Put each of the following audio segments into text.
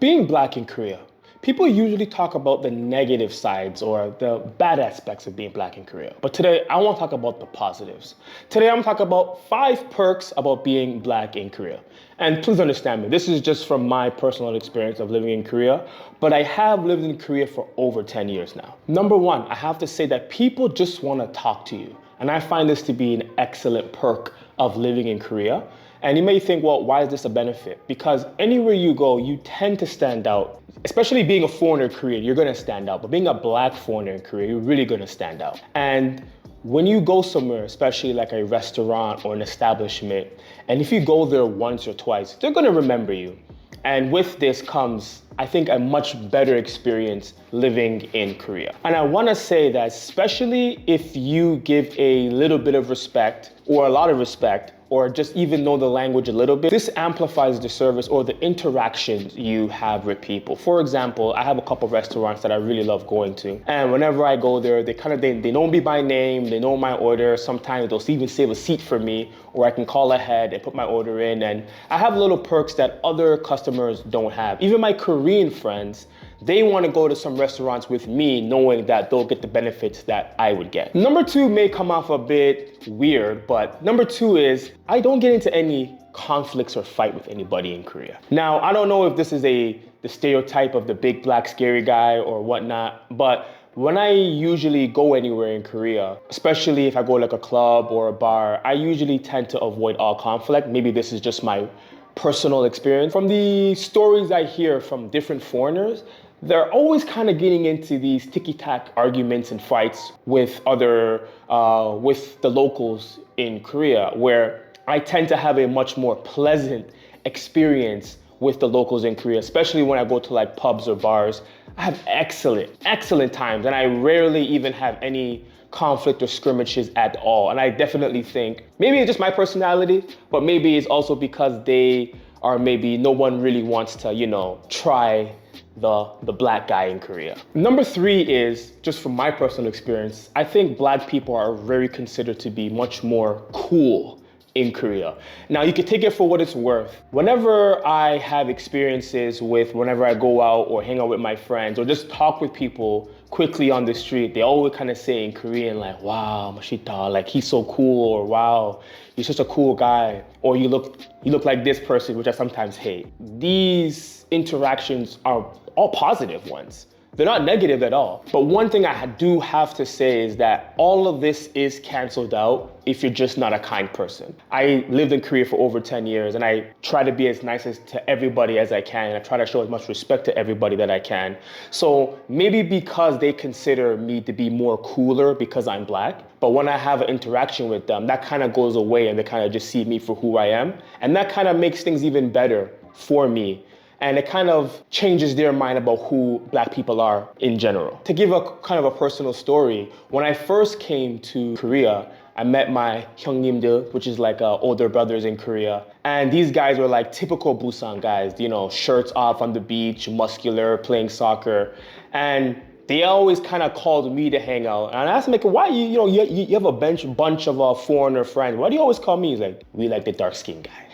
Being black in Korea, people usually talk about the negative sides or the bad aspects of being black in Korea. But today, I want to talk about the positives. Today, I'm going to talk about 5 perks about being black in Korea. And please understand me, this is just from my personal experience of living in Korea, but I have lived in Korea for over 10 years now. Number 1, I have to say that people just want to talk to you. And I find this to be an excellent perk of living in Korea. And you may think, well, why is this a benefit? Because anywhere you go, you tend to stand out. Especially being a foreigner in Korea, you're gonna stand out. But being a black foreigner in Korea, you're really gonna stand out. And when you go somewhere, especially like a restaurant or an establishment, and if you go there once or twice, they're gonna remember you. And with this comes, I think, a much better experience living in Korea. And I wanna say that especially if you give a little bit of respect or a lot of respect, or just even know the language a little bit, this amplifies the service or the interactions you have with people. For example, I have a couple of restaurants that I really love going to. And whenever I go there, they know me by name, they know my order. Sometimes they'll even save a seat for me, or I can call ahead and put my order in. And I have little perks that other customers don't have. Even my Korean friends, they want to go to some restaurants with me knowing that they'll get the benefits that I would get. Number 2 may come off a bit weird, but number 2 is I don't get into any conflicts or fight with anybody in Korea. Now, I don't know if this is the stereotype of the big black scary guy or whatnot, but when I usually go anywhere in Korea, especially if I go like a club or a bar, I usually tend to avoid all conflict. Maybe this is just my personal experience. From the stories I hear from different foreigners, they're always kind of getting into these ticky-tack arguments and fights with with the locals in Korea, where I tend to have a much more pleasant experience with the locals in Korea, especially when I go to like pubs or bars. I have excellent times, and I rarely even have any conflict or skirmishes at all. And I definitely think, maybe it's just my personality, but maybe it's also because they are maybe no one really wants to, try the black guy in Korea. Number 3 is, just from my personal experience, I think black people are very considered to be much more cool in Korea. Now, you can take it for what it's worth. Whenever I have experiences whenever I go out or hang out with my friends or just talk with people quickly on the street, they always kind of say in Korean, like, wow, Mashita, like he's so cool, or wow, you're such a cool guy, or you look like this person, which I sometimes hate. These interactions are all positive ones. They're not negative at all. But one thing I do have to say is that all of this is canceled out if you're just not a kind person. I lived in Korea for over 10 years, and I try to be as nice to everybody as I can. And I try to show as much respect to everybody that I can. So maybe because they consider me to be more cooler because I'm black, but when I have an interaction with them, that kind of goes away and they kind of just see me for who I am. And that kind of makes things even better for me. And it kind of changes their mind about who black people are in general. To give a kind of a personal story, when I first came to Korea, I met my 형님들, which is like older brothers in Korea. And these guys were like typical Busan guys, shirts off on the beach, muscular, playing soccer. And they always kind of called me to hang out. And I asked him, like, why you have a bunch of foreigner friends. Why do you always call me? He's like, we like the dark skinned guy.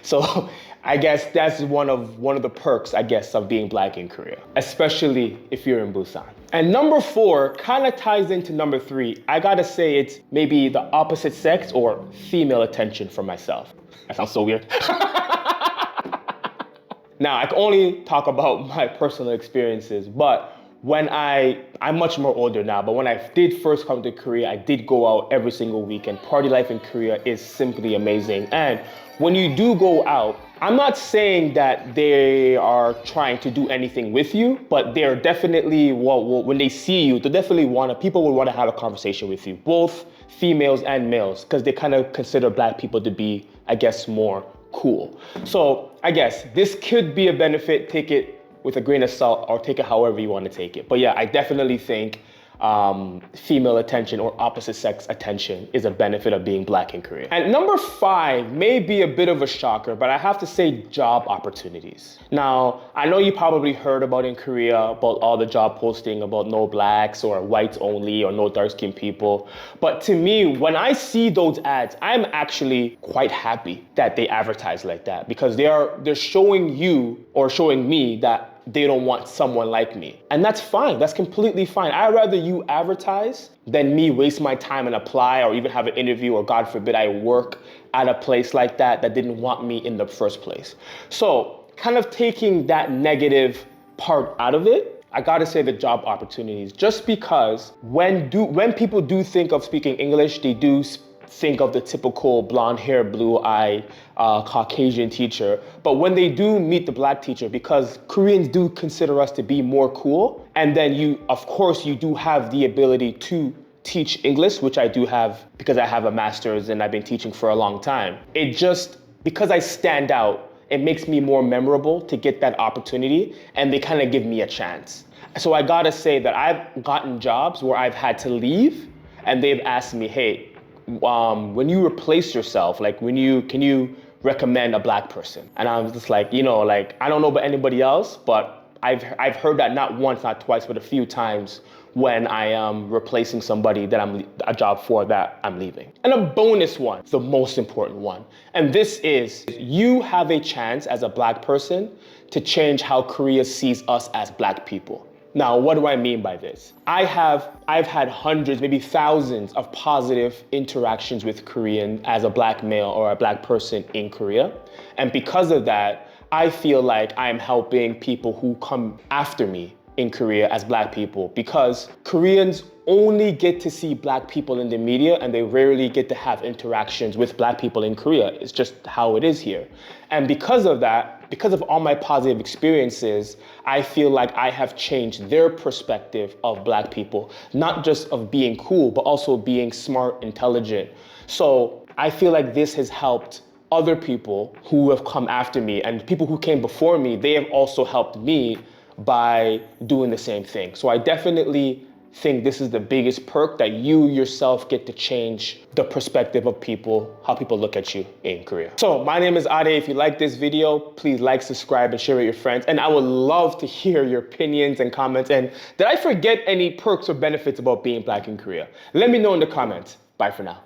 So I guess that's one of the perks, I guess, of being black in Korea, especially if you're in Busan. And number 4 kind of ties into number 3. I gotta say it's maybe the opposite sex or female attention for myself. That sounds so weird. Now, I can only talk about my personal experiences, but I'm much more older now, but when I did first come to Korea, I did go out every single weekend. Party life in Korea is simply amazing. And when you do go out, I'm not saying that they are trying to do anything with you, but they're definitely, when they see you, people will want to have a conversation with you, both females and males, because they kind of consider black people to be, I guess, more cool. So I guess this could be a benefit. Take it with a grain of salt or take it however you want to take it. But yeah, I definitely think female attention or opposite sex attention is a benefit of being black in Korea. And number 5 may be a bit of a shocker, but I have to say job opportunities. Now, I know you probably heard about in Korea about all the job posting about no blacks or whites only or no dark skinned people. But to me, when I see those ads, I'm actually quite happy that they advertise like that, because they're showing you or showing me that they don't want someone like me. And that's fine. That's completely fine. I'd rather you advertise than me waste my time and apply or even have an interview, or God forbid I work at a place like that didn't want me in the first place. So kind of taking that negative part out of it, I gotta say the job opportunities, just because when people do think of speaking English, they do think of the typical blonde hair, blue eye, Caucasian teacher. But when they do meet the black teacher, because Koreans do consider us to be more cool, and then of course, you do have the ability to teach English, which I do have because I have a master's and I've been teaching for a long time. Because I stand out, it makes me more memorable to get that opportunity, and they kind of give me a chance. So I gotta say that I've gotten jobs where I've had to leave and they've asked me, hey, when you replace yourself, like can you recommend a black person? And I was just like, I don't know about anybody else, but I've heard that not once, not twice, but a few times when I am replacing somebody that I'm a job for that I'm leaving. And a bonus one, the most important one. And this is, you have a chance as a black person to change how Korea sees us as black people. Now, what do I mean by this? I've had hundreds, maybe thousands of positive interactions with Korean as a black male or a black person in Korea. And because of that, I feel like I'm helping people who come after me in Korea as black people, because Koreans only get to see black people in the media and they rarely get to have interactions with black people in Korea. It's just how it is here. And because of that, because of all my positive experiences, I feel like I have changed their perspective of black people, not just of being cool, but also being smart, intelligent. So I feel like this has helped other people who have come after me, and people who came before me, they have also helped me by doing the same thing. So I definitely think this is the biggest perk, that you yourself get to change the perspective of people, how people look at you in Korea. So my name is Ade. If you like this video, please like, subscribe, and share with your friends. And I would love to hear your opinions and comments. And did I forget any perks or benefits about being black in Korea? Let me know in the comments. Bye for now.